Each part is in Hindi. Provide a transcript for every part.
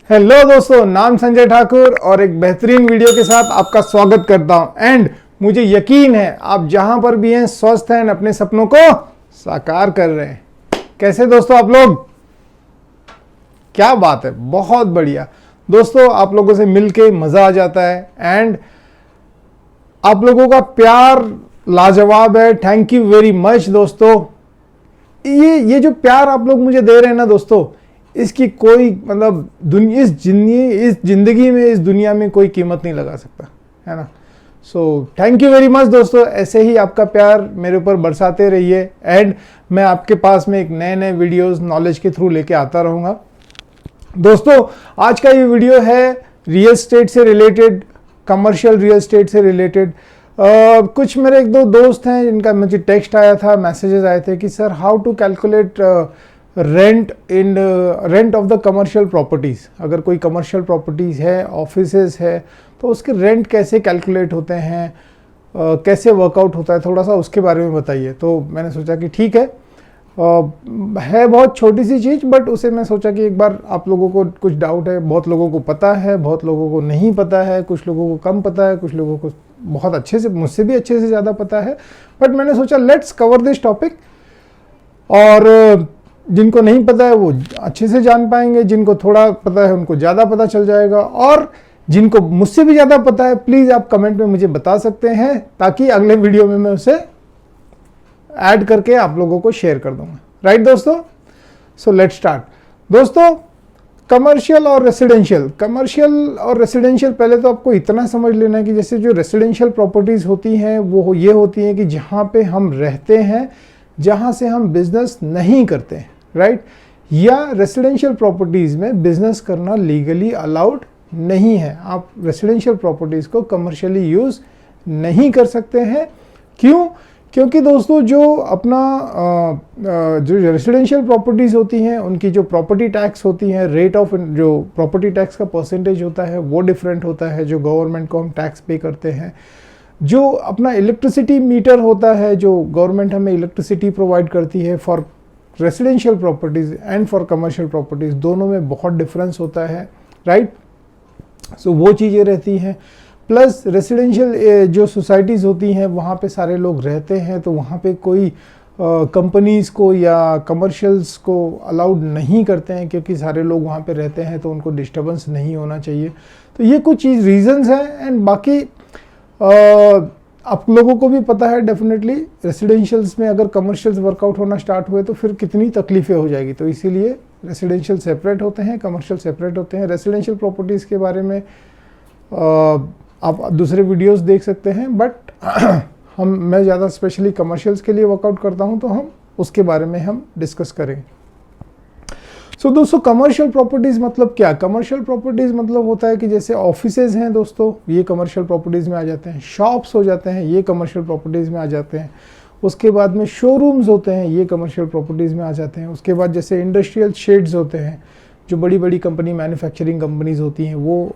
हेलो दोस्तों, नाम संजय ठाकुर और एक बेहतरीन वीडियो के साथ आपका स्वागत करता हूं। एंड मुझे यकीन है आप जहां पर भी हैं स्वस्थ हैं, अपने सपनों को साकार कर रहे हैं। कैसे दोस्तों आप लोग? क्या बात है, बहुत बढ़िया दोस्तों। आप लोगों से मिलके मजा आ जाता है एंड आप लोगों का प्यार लाजवाब है। थैंक यू वेरी मच दोस्तों। ये जो प्यार आप लोग मुझे दे रहे हैं ना दोस्तों, इसकी कोई मतलब इस जिंदगी में, इस दुनिया में कोई कीमत नहीं लगा सकता, है ना। So thank you very much दोस्तों। ऐसे ही आपका प्यार मेरे ऊपर बरसाते रहिए एंड मैं आपके पास में एक नए नए वीडियोस नॉलेज के थ्रू लेके आता रहूँगा। दोस्तों आज का ये वीडियो है रियल एस्टेट से रिलेटेड, कमर्शियल रियल एस्टेट से रिलेटेड। कुछ मेरे एक दो दोस्त हैं जिनका मुझे टेक्स्ट आया था, मैसेजेस आए थे कि sir how to calculate rent of the commercial properties. अगर कोई कमर्शियल प्रॉपर्टीज़ है, ऑफिसेज है, तो उसके रेंट कैसे कैलकुलेट होते हैं, कैसे वर्कआउट होता है, थोड़ा सा उसके बारे में बताइए। तो मैंने सोचा कि ठीक है, है बहुत छोटी सी चीज़, बट उसे मैं सोचा कि एक बार आप लोगों को कुछ डाउट है, बहुत लोगों को पता है, बहुत लोगों को नहीं पता है, कुछ लोगों को कम पता है, कुछ लोगों को बहुत अच्छे से, मुझसे भी अच्छे से ज़्यादा पता है। बट मैंने सोचा लेट्स कवर दिस टॉपिक, और जिनको नहीं पता है वो अच्छे से जान पाएंगे, जिनको थोड़ा पता है उनको ज़्यादा पता चल जाएगा, और जिनको मुझसे भी ज़्यादा पता है प्लीज़ आप कमेंट में मुझे बता सकते हैं, ताकि अगले वीडियो में मैं उसे ऐड करके आप लोगों को शेयर कर दूंगा। राइट दोस्तों? So let's start. दोस्तों कमर्शियल और रेसिडेंशियल, पहले तो आपको इतना समझ लेना है कि जैसे जो रेसिडेंशियल प्रॉपर्टीज़ होती हैं वो ये होती हैं कि जहाँ पे हम रहते हैं, जहाँ से हम बिजनेस नहीं करते हैं, राइट। या रेसिडेंशियल प्रॉपर्टीज़ में बिजनेस करना लीगली अलाउड नहीं है। आप रेसिडेंशियल प्रॉपर्टीज़ को कमर्शियली यूज़ नहीं कर सकते हैं। क्यों? क्योंकि दोस्तों जो अपना जो रेसिडेंशियल प्रॉपर्टीज़ होती हैं उनकी जो प्रॉपर्टी टैक्स होती है, रेट ऑफ जो प्रॉपर्टी टैक्स का परसेंटेज होता है वो डिफरेंट होता है जो गवर्नमेंट को हम टैक्स पे करते हैं। जो अपना इलेक्ट्रिसिटी मीटर होता है, जो गवर्नमेंट हमें इलेक्ट्रिसिटी प्रोवाइड करती है for residential properties and for commercial properties, दोनों में बहुत डिफरेंस होता है, राइट। सो वो चीज़ें रहती हैं। प्लस रेसिडेंशियल जो सोसाइटीज़ होती हैं वहाँ पे सारे लोग रहते हैं, तो वहाँ पे कोई कंपनीज़ को या कमर्शियल्स को अलाउड नहीं करते हैं, क्योंकि सारे लोग वहाँ पे रहते हैं तो उनको डिस्टर्बेंस नहीं होना चाहिए। तो ये कुछ चीज़ रीजंस हैं। एंड बाकी आप लोगों को भी पता है डेफिनेटली रेसिडेंशियल्स में अगर कमर्शियल्स वर्कआउट होना स्टार्ट हुए तो फिर कितनी तकलीफ़ें हो जाएगी। तो इसीलिए रेसिडेंशियल सेपरेट होते हैं, कमर्शियल सेपरेट होते हैं। रेसिडेंशियल प्रॉपर्टीज़ के बारे में आप दूसरे वीडियोस देख सकते हैं, बट मैं ज़्यादा स्पेशली कमर्शियल्स के लिए वर्कआउट करता हूं, तो हम उसके बारे में हम डिस्कस करेंगे। सो दोस्तों कमर्शियल प्रॉपर्टीज़ मतलब क्या? कमर्शियल प्रॉपर्टीज़ मतलब होता है कि जैसे ऑफिसेज हैं दोस्तों, ये कमर्शियल प्रॉपर्टीज़ में आ जाते हैं। शॉप्स हो जाते हैं, ये कमर्शियल प्रॉपर्टीज़ में आ जाते हैं। उसके बाद में शोरूम्स होते हैं, ये कमर्शियल प्रॉपर्टीज़ में आ जाते हैं। उसके बाद जैसे इंडस्ट्रियल शेड्स होते हैं, जो बड़ी बड़ी कंपनी, मैन्युफैक्चरिंग कंपनीज होती हैं, वो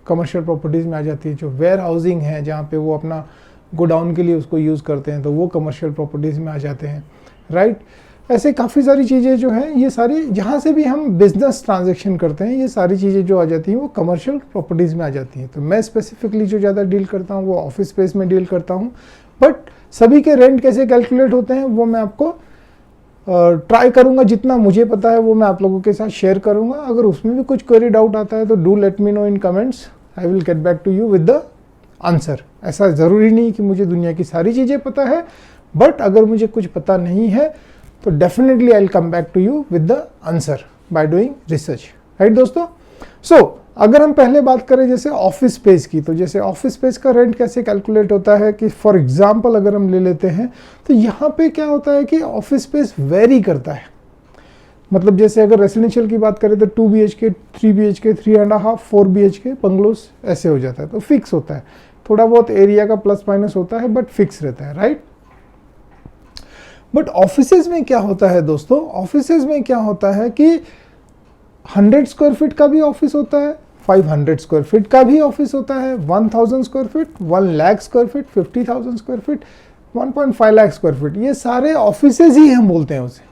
कमर्शियल प्रॉपर्टीज़ में आ जाती है। जो वेयर हाउसिंग है, जहाँ पे वो अपना गोडाउन के लिए उसको यूज़ करते हैं, तो वो कमर्शियल प्रॉपर्टीज़ में आ जाते हैं, राइट। ऐसे काफ़ी सारी चीज़ें जो हैं, ये सारी जहाँ से भी हम बिजनेस ट्रांजैक्शन करते हैं, ये सारी चीज़ें जो आ जाती हैं वो कमर्शियल प्रॉपर्टीज़ में आ जाती हैं। तो मैं स्पेसिफिकली जो ज़्यादा डील करता हूँ वो ऑफिस स्पेस में डील करता हूँ, बट सभी के रेंट कैसे कैलकुलेट होते हैं वो मैं आपको ट्राई करूंगा, जितना मुझे पता है वो मैं आप लोगों के साथ शेयर करूंगा। अगर उसमें भी कुछ क्वेरी डाउट आता है तो do let me know in comments, I will get back to you with the answer. ऐसा ज़रूरी नहीं कि मुझे दुनिया की सारी चीज़ें पता है, बट अगर मुझे कुछ पता नहीं है तो definitely I will come back to you with the answer by doing research, right दोस्तों। सो अगर हम पहले बात करें जैसे ऑफिस स्पेस की, तो जैसे ऑफिस स्पेस का रेंट कैसे कैलकुलेट होता है कि फॉर एग्जांपल अगर हम ले लेते हैं, तो यहाँ पे क्या होता है कि ऑफिस स्पेस वेरी करता है। मतलब जैसे अगर रेसिडेंशियल की बात करें तो 2 BHK, 3 BHK, 3.5, 4 BHK बंगलोस ऐसे हो जाता है, तो फिक्स होता है। थोड़ा बहुत एरिया का प्लस माइनस होता है, बट फिक्स रहता है, राइट। बट ऑफिसेज में क्या होता है दोस्तों? ऑफिसेज में क्या होता है कि 100 स्क्वायर फीट का भी ऑफिस होता है, 500 स्क्वायर फीट का भी ऑफिस होता है, 1000 square feet, 1 lakh square feet, 50,000 square feet, 1.5 lakh square feet, ये सारे ऑफिसेज ही हम बोलते हैं उसे,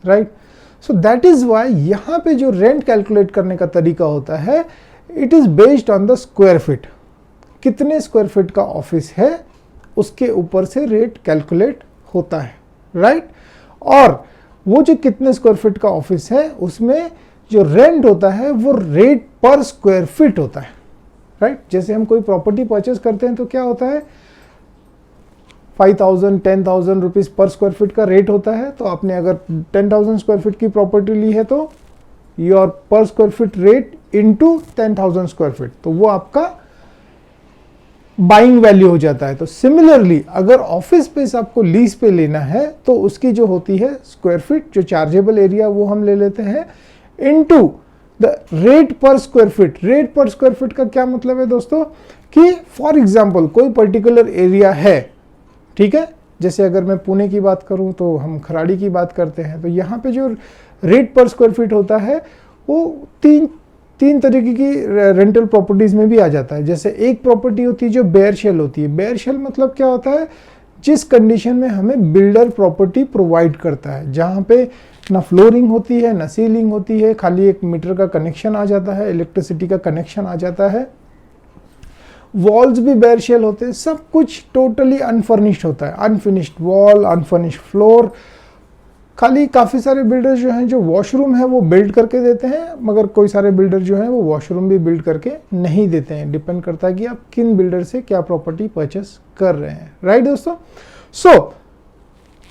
right. So that is why यहाँ पे जो रेंट कैलकुलेट करने का तरीका होता है, it is based on the square feet. कितने स्क्वायर फीट का ऑफिस है उसके ऊपर से रेट कैलकुलेट होता है, राइट। और वो जो कितने स्क्वायर फीट का ऑफिस है उसमें जो रेंट होता है वो रेट पर स्क्वायर फीट होता है, राइट। जैसे हम कोई प्रॉपर्टी परचेस करते हैं तो क्या होता है, 5,000 10,000 रुपीज पर स्क्वायर फीट का रेट होता है। तो आपने अगर 10,000 स्क्वायर फीट की प्रॉपर्टी ली है तो योर पर square feet rate into 10,000 square feet, तो वो आपका बाइंग वैल्यू हो जाता है। तो सिमिलरली अगर ऑफिस स्पेस आपको लीज पे लेना है तो उसकी जो होती है स्क्वायर फीट, जो चार्जेबल एरिया वो हम ले लेते हैं इनटू द रेट पर स्क्वायर फीट। रेट पर स्क्वायर फीट का क्या मतलब है दोस्तों, कि फॉर एग्जांपल कोई पर्टिकुलर एरिया है, ठीक है, जैसे अगर मैं पुणे की बात करूं तो हम खराड़ी की बात करते हैं, तो यहाँ पे जो रेट पर स्क्वायर फीट होता है वो तीन तरीके की रेंटल प्रॉपर्टीज में भी आ जाता है। जैसे एक प्रॉपर्टी होती है जो बेयर शेल होती है। बेयर शेल मतलब क्या होता है, जिस कंडीशन में हमें बिल्डर प्रॉपर्टी प्रोवाइड करता है, जहाँ पे ना फ्लोरिंग होती है ना सीलिंग होती है, खाली एक मीटर का कनेक्शन आ जाता है, इलेक्ट्रिसिटी का कनेक्शन आ जाता है, वॉल्स भी बेयर शेल होते हैं, सब कुछ टोटली अनफर्निश्ड होता है, अनफिनिश्ड वॉल, अनफर्निश्ड फ्लोर। खाली काफ़ी सारे बिल्डर जो हैं जो वॉशरूम है वो बिल्ड करके देते हैं, मगर कोई सारे बिल्डर जो हैं वो वॉशरूम भी बिल्ड करके नहीं देते हैं। डिपेंड करता है कि आप किन बिल्डर से क्या प्रॉपर्टी परचेस कर रहे हैं, राइट दोस्तों। सो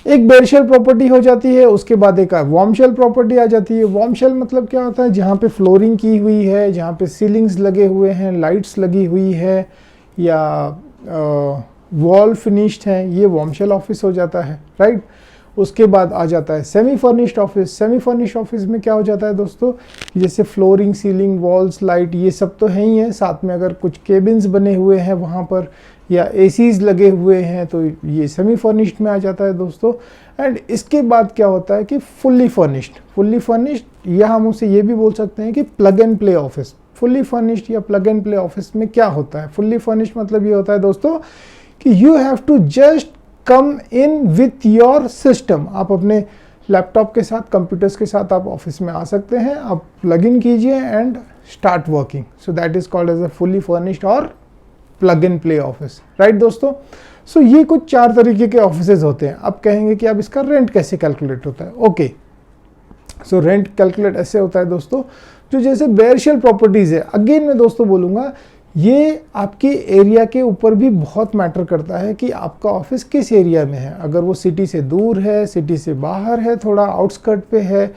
एक बेयर शेल प्रॉपर्टी हो जाती है, उसके बाद एक वार्म शेल प्रॉपर्टी आ जाती है। वार्म शेल मतलब क्या होता है, जहाँ पे फ्लोरिंग की हुई है, जहाँ पे सीलिंग्स लगे हुए हैं, लाइट्स लगी हुई है, या वॉल फिनिश्ड है, ये वार्म शेल ऑफिस हो जाता है, राइट। उसके बाद आ जाता है semi furnished office. Semi furnished office में क्या हो जाता है दोस्तों, जैसे फ्लोरिंग, सीलिंग, वॉल्स, लाइट, ये सब तो है ही है, साथ में अगर कुछ केबिन्स बने हुए हैं वहाँ पर या एसीज लगे हुए हैं तो ये सेमी फर्निश्ड में आ जाता है दोस्तों। एंड इसके बाद क्या होता है कि फुल्ली फर्निश्ड। फुल्ली फर्निश्ड या हम उसे ये भी बोल सकते हैं कि plug and play office. Fully furnished या प्लग एंड प्ले ऑफिस में क्या होता है, फुल्ली फर्निश्ड मतलब ये होता है दोस्तों कि you have to just come in with your system. आप अपने लैपटॉप के साथ, कंप्यूटर्स के साथ आप ऑफिस में आ सकते हैं, आप प्लग इन कीजिए and start working. So that is called as a fully furnished और plug and play office, right दोस्तों। सो ये कुछ 4 तरीके के ऑफिसेज होते हैं। अब कहेंगे कि अब इसका रेंट कैसे कैलकुलेट होता है। ओके, सो रेंट कैलकुलेट ऐसे होता है दोस्तों, जो जैसे बेयर शेल प्रॉपर्टीज है, अगेन मैं दोस्तों बोलूँगा ये आपके एरिया के ऊपर भी बहुत मैटर करता है कि आपका ऑफिस किस एरिया में है। अगर वो सिटी से दूर है, सिटी से बाहर है, थोड़ा आउटस्कर्ट पे है,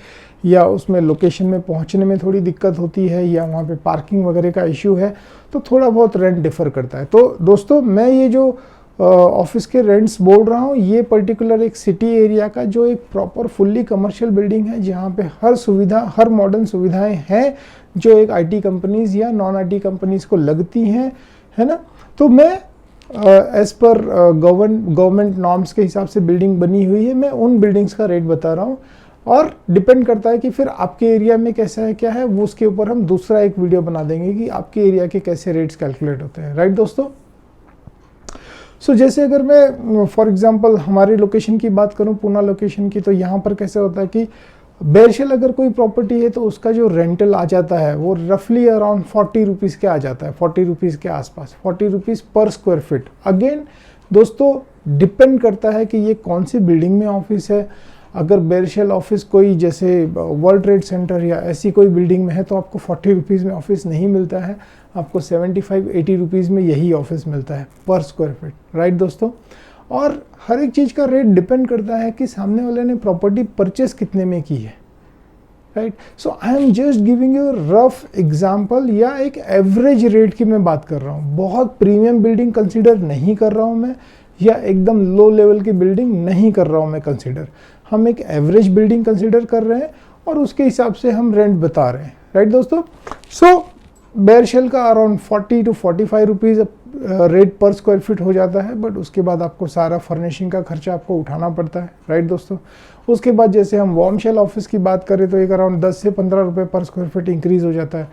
या उसमें लोकेशन में पहुंचने में थोड़ी दिक्कत होती है, या वहाँ पे पार्किंग वगैरह का इश्यू है, तो थोड़ा बहुत रेंट डिफर करता है। तो दोस्तों मैं ये जो ऑफिस के रेंट्स बोल रहा हूँ, ये पर्टिकुलर एक सिटी एरिया का जो एक प्रॉपर फुल्ली कमर्शियल बिल्डिंग है, जहाँ पे हर सुविधा, हर मॉडर्न सुविधाएं हैं जो एक आईटी कंपनीज या नॉन आईटी कंपनीज को लगती हैं, है ना। तो मैं एज पर गवर्नमेंट नॉर्म्स के हिसाब से बिल्डिंग बनी हुई है, मैं उन बिल्डिंग्स का रेट बता रहा हूँ, और डिपेंड करता है कि फिर आपके एरिया में कैसा है, क्या है, वो उसके ऊपर हम दूसरा एक वीडियो बना देंगे कि आपके एरिया के कैसे रेट्स कैलकुलेट होते हैं, राइट दोस्तों। सो जैसे अगर मैं फॉर एग्जांपल हमारी लोकेशन की बात करूं, पूना लोकेशन की, तो यहाँ पर कैसे होता है कि बेयर शेल अगर कोई प्रॉपर्टी है तो उसका जो रेंटल आ जाता है वो रफली अराउंड 40 रुपीज़ के आ जाता है, 40 रुपीज़ के आसपास, 40 रुपीज़ पर स्क्वायर फीट। अगेन दोस्तों डिपेंड करता है कि ये कौन सी बिल्डिंग में ऑफिस है। अगर बेयर शेल ऑफिस कोई जैसे वर्ल्ड ट्रेड सेंटर या ऐसी कोई बिल्डिंग में है तो आपको 40 रुपीज़ में ऑफिस नहीं मिलता है, आपको 75-80 रुपीज़ में यही ऑफिस मिलता है पर स्क्वायर फीट, राइट दोस्तों। और हर एक चीज़ का रेट डिपेंड करता है कि सामने वाले ने प्रॉपर्टी परचेस कितने में की है, right. So I am just giving you rough example, या एक एवरेज रेट की मैं बात कर रहा हूँ। बहुत प्रीमियम बिल्डिंग कंसीडर नहीं कर रहा हूँ मैं, या एकदम लो लेवल की बिल्डिंग नहीं कर रहा हूँ मैं कंसीडर। हम एक एवरेज बिल्डिंग कंसीडर कर रहे हैं और उसके हिसाब से हम रेंट बता रहे हैं, राइट दोस्तों। सो बेयर शेल का अराउंड 40 to 45 रुपीज़ रेट पर स्क्वायर फीट हो जाता है, बट उसके बाद आपको सारा फर्निशिंग का खर्चा आपको उठाना पड़ता है, राइट दोस्तों। उसके बाद जैसे हम वार्म शेल ऑफिस की बात करें तो एक अराउंड 10 से 15 रुपये पर स्क्वायर फीट इंक्रीज़ हो जाता है।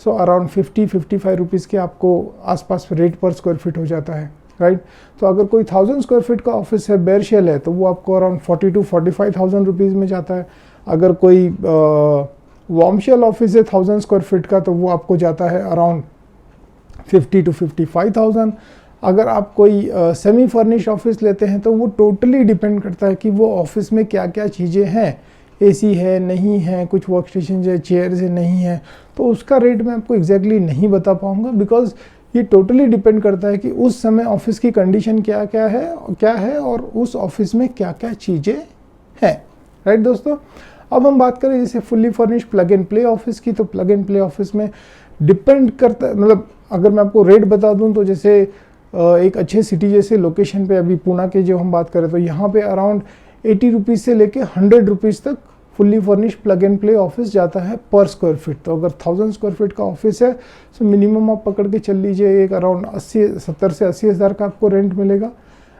सो अराउंड 50-55 रुपीज़ के आपको आसपास रेट पर स्क्वायर फीट हो जाता है, राइट। तो अगर कोई 1000 स्क्वायर फीट का ऑफिस है, बेयर शेल है, तो वो आपको अराउंड 40 to 45,000 रुपीज़ में जाता है। अगर कोई वार्म शेल ऑफिस है 1000 स्क्वायर फीट का, तो वो आपको जाता है अराउंड 50 to 55,000। अगर आप कोई सेमी फर्निश ऑफिस लेते हैं तो वो टोटली डिपेंड करता है कि वो ऑफिस में क्या क्या चीज़ें हैं, एसी है नहीं है, कुछ वर्क स्टेशन है, चेयर्स है नहीं है, तो उसका रेट मैं आपको एग्जैक्टली नहीं बता पाऊँगा, बिकॉज ये टोटली डिपेंड करता है कि उस समय ऑफिस की कंडीशन क्या है और उस ऑफिस में क्या क्या चीज़ें हैं। राइट दोस्तों, अब हम बात करें जैसे fully furnish plug and play office की, तो प्लग एंड प्ले ऑफिस में डिपेंड करता है, मतलब अगर मैं आपको रेट बता दूं तो जैसे एक अच्छे सिटी जैसे लोकेशन पे, अभी पुणे के जो हम बात करें तो यहाँ पे अराउंड 80 रुपीज़ से लेके 100 रुपीज़ तक fully furnish plug and play office जाता है पर स्क्वायर फीट। तो अगर 1000 स्क्वायर फीट का ऑफिस है तो मिनिमम आप पकड़ के चल लीजिए एक अराउंड 70 से 80 हज़ार का आपको रेंट मिलेगा।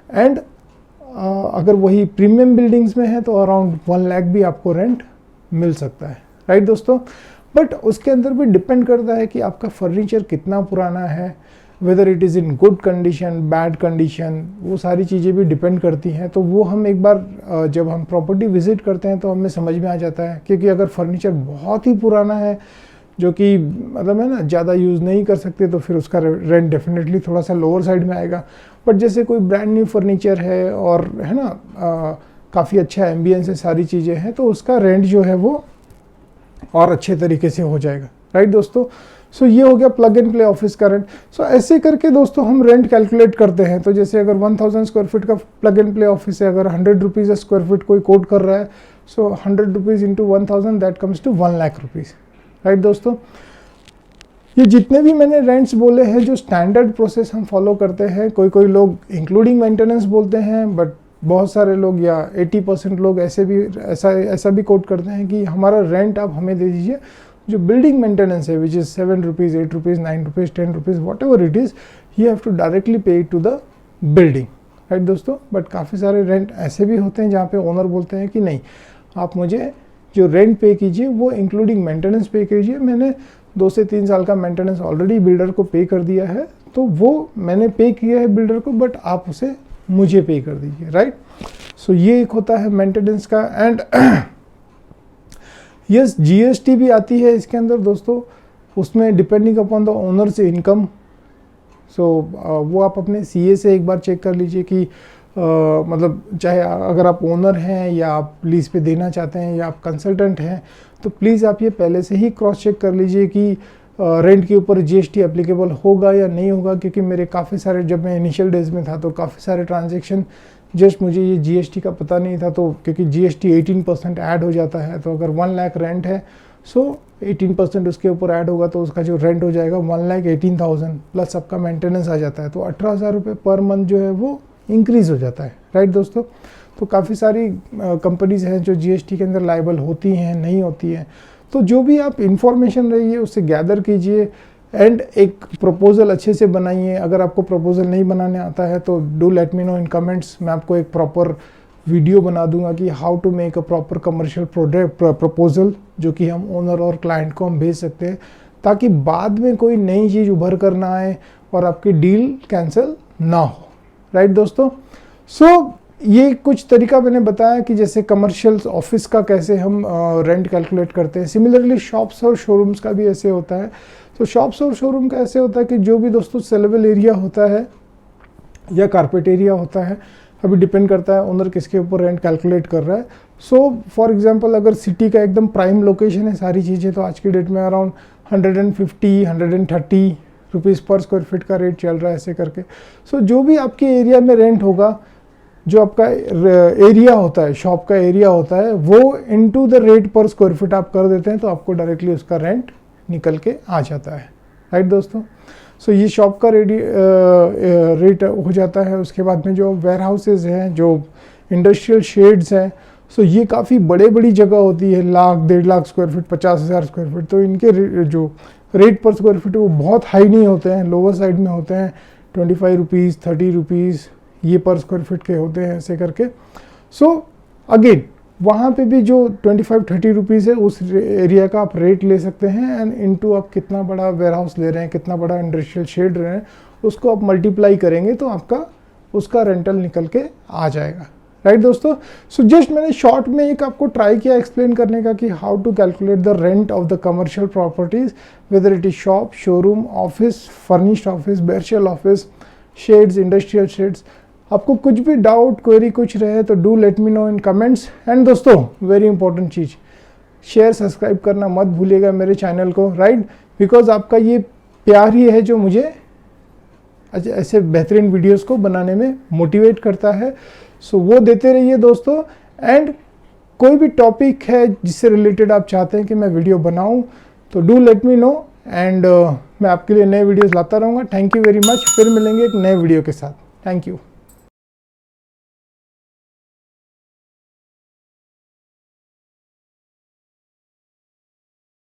एंड अगर वही प्रीमियम बिल्डिंग्स में है तो अराउंड 1 लाख भी आपको रेंट मिल सकता है। राइट दोस्तों, बट उसके अंदर भी डिपेंड करता है कि आपका फर्नीचर कितना पुराना है, whether it is in good condition, bad condition, वो सारी चीज़ें भी डिपेंड करती हैं। तो वो हम एक बार जब हम प्रॉपर्टी विजिट करते हैं तो हमें समझ में आ जाता है, क्योंकि अगर फर्नीचर बहुत ही पुराना है जो कि मतलब है ना ज़्यादा यूज़ नहीं कर सकते, तो फिर उसका रेंट डेफिनेटली थोड़ा सा लोअर साइड में आएगा। बट जैसे कोई ब्रांड न्यू फर्नीचर है और है ना काफ़ी अच्छा एम्बियंस है, सारी चीज़ें हैं, तो उसका रेंट जो है वो और अच्छे तरीके से हो जाएगा। राइट दोस्तों, सो ये हो गया प्लग एंड प्ले ऑफिस का रेंट। सो ऐसे करके दोस्तों हम रेंट कैलकुलेट करते हैं। तो जैसे अगर 1000 स्क्वायर फीट का प्लग एंड प्ले ऑफिस है, अगर 100 रुपीज़ स्क्वायर फीट कोई कोट कर रहा है, so 100 rupees into 1000 that comes to 1 lakh rupees. Right दोस्तों, ये जितने भी मैंने रेंट्स बोले हैं जो स्टैंडर्ड प्रोसेस हम फॉलो करते हैं, कोई लोग इंक्लूडिंग मेंटेनेंस बोलते हैं, बट बहुत सारे लोग या 80% लोग ऐसा भी कोट करते हैं कि हमारा रेंट आप हमें दे दीजिए, जो बिल्डिंग मेंटेनेंस है which is 7 rupees, 8 rupees, 9 rupees, 10 rupees, whatever it is, you have to directly pay it to the building. Right दोस्तों, बट काफ़ी सारे रेंट ऐसे भी होते हैं जहाँ पे ओनर बोलते हैं कि नहीं, आप मुझे जो रेंट पे कीजिए वो इंक्लूडिंग मेंटेनेंस पे कीजिए, मैंने 2 से 3 साल का मेंटेनेंस ऑलरेडी बिल्डर को पे कर दिया है, तो वो मैंने पे किया है बिल्डर को, बट आप उसे मुझे पे कर दीजिए। राइट, सो ये एक होता है मेंटेनेंस का। एंड यस, जीएसटी भी आती है इसके अंदर दोस्तों, उसमें डिपेंडिंग अपॉन द ओनर से इनकम। सो वो आप अपने सीए से एक बार चेक कर लीजिए कि मतलब चाहे अगर आप ओनर हैं या आप लीज पे देना चाहते हैं या आप कंसल्टेंट हैं, तो प्लीज़ आप ये पहले से ही क्रॉस चेक कर लीजिए कि रेंट के ऊपर जीएसटी एप्लीकेबल होगा या नहीं होगा। क्योंकि मेरे काफ़ी सारे, जब मैं इनिशियल डेज में था तो काफ़ी सारे ट्रांजेक्शन जस्ट मुझे ये जीएसटी का पता नहीं था, तो क्योंकि जीएसटी 18% ऐड हो जाता है, तो अगर 1 लाख रेंट है सो 18% उसके ऊपर ऐड होगा, तो उसका जो रेंट हो जाएगा 1,18,000 प्लस आपका मेंटेनेंस आ जाता है, तो 18,000 रुपये पर मंथ जो है वो इंक्रीज़ हो जाता है। राइट दोस्तों, तो काफ़ी सारी कंपनीज़ हैं जो जीएसटी के अंदर लायबल होती हैं, नहीं होती हैं। तो जो भी आप इंफॉर्मेशन रही है उससे गैदर कीजिए एंड एक प्रपोजल अच्छे से बनाइए। अगर आपको प्रपोजल नहीं बनाने आता है तो do let me know in comments, मैं आपको एक प्रॉपर वीडियो बना दूंगा कि how to make a proper commercial proposal, जो कि हम ओनर और क्लाइंट को हम भेज सकते हैं, ताकि बाद में कोई नई चीज़ उभर कर ना आए और आपकी डील कैंसिल ना हो। राइट दोस्तों, सो ये कुछ तरीका मैंने बताया कि जैसे कमर्शियल ऑफिस का कैसे हम रेंट कैलकुलेट करते हैं। सिमिलरली शॉप्स और शोरूम्स का भी ऐसे होता है। तो शॉप्स और शोरूम का ऐसे होता है कि जो भी दोस्तों सेलेबल एरिया होता है या कारपेट एरिया होता है, अभी डिपेंड करता है ओनर किसके ऊपर रेंट कैलकुलेट कर रहा है। सो फॉर एग्जांपल अगर सिटी का एकदम प्राइम लोकेशन है सारी चीज़ें, तो आज की डेट में अराउंड 150-130 रुपीज़ पर स्क्वायर फीट का रेट चल रहा है ऐसे करके। सो जो भी आपके एरिया में रेंट होगा, जो आपका एरिया होता है, शॉप का एरिया होता है, वो इनटू द रेट पर स्क्वायर फीट आप कर देते हैं, तो आपको डायरेक्टली उसका रेंट निकल के आ जाता है। राइट दोस्तों, सो ये शॉप का रेट हो जाता है। उसके बाद में जो वेयर हाउसेज हैं, जो इंडस्ट्रियल शेड्स हैं, सो ये काफ़ी बड़ी जगह होती है, 1,00,000 1,50,000 स्क्वायर फीट, 50,000 स्क्वायर फीट, तो इनके जो रेट पर स्क्वायर फीट वो बहुत हाई नहीं होते हैं, लोअर साइड में होते हैं, 25 रुपीज़ 30 रुपीज़ ये पर स्क्वायर फीट के होते हैं ऐसे करके। सो अगेन वहाँ पे भी जो 25-30 रुपीज़ है उस एरिया का आप रेट ले सकते हैं, एंड इनटू आप कितना बड़ा वेयर हाउस ले रहे हैं, कितना बड़ा इंडस्ट्रियल शेड रहे हैं, उसको आप मल्टीप्लाई करेंगे तो आपका उसका रेंटल निकल के आ जाएगा। राइट दोस्तों। सो जस्ट मैंने शॉर्ट में एक आपको ट्राई किया एक्सप्लेन करने का कि how to calculate the rent of the commercial properties, whether it is shop, showroom, office, furnished office, bare shell office, sheds, industrial sheds. आपको कुछ भी डाउट क्वेरी कुछ रहे तो do let me know in comments. And दोस्तों वेरी इंपॉर्टेंट चीज़, शेयर सब्सक्राइब करना मत भूलिएगा मेरे चैनल को, राइट, बिकॉज आपका ये प्यार ही है जो मुझे ऐसे बेहतरीन वीडियोस को बनाने में मोटिवेट करता है। सो वो देते रहिए दोस्तों। एंड कोई भी टॉपिक है जिससे रिलेटेड आप चाहते हैं कि मैं वीडियो बनाऊं तो do let me no, and मैं आपके लिए नए वीडियोस लाता रहूँगा। Thank you very much. फिर मिलेंगे एक नए वीडियो के साथ। Thank you.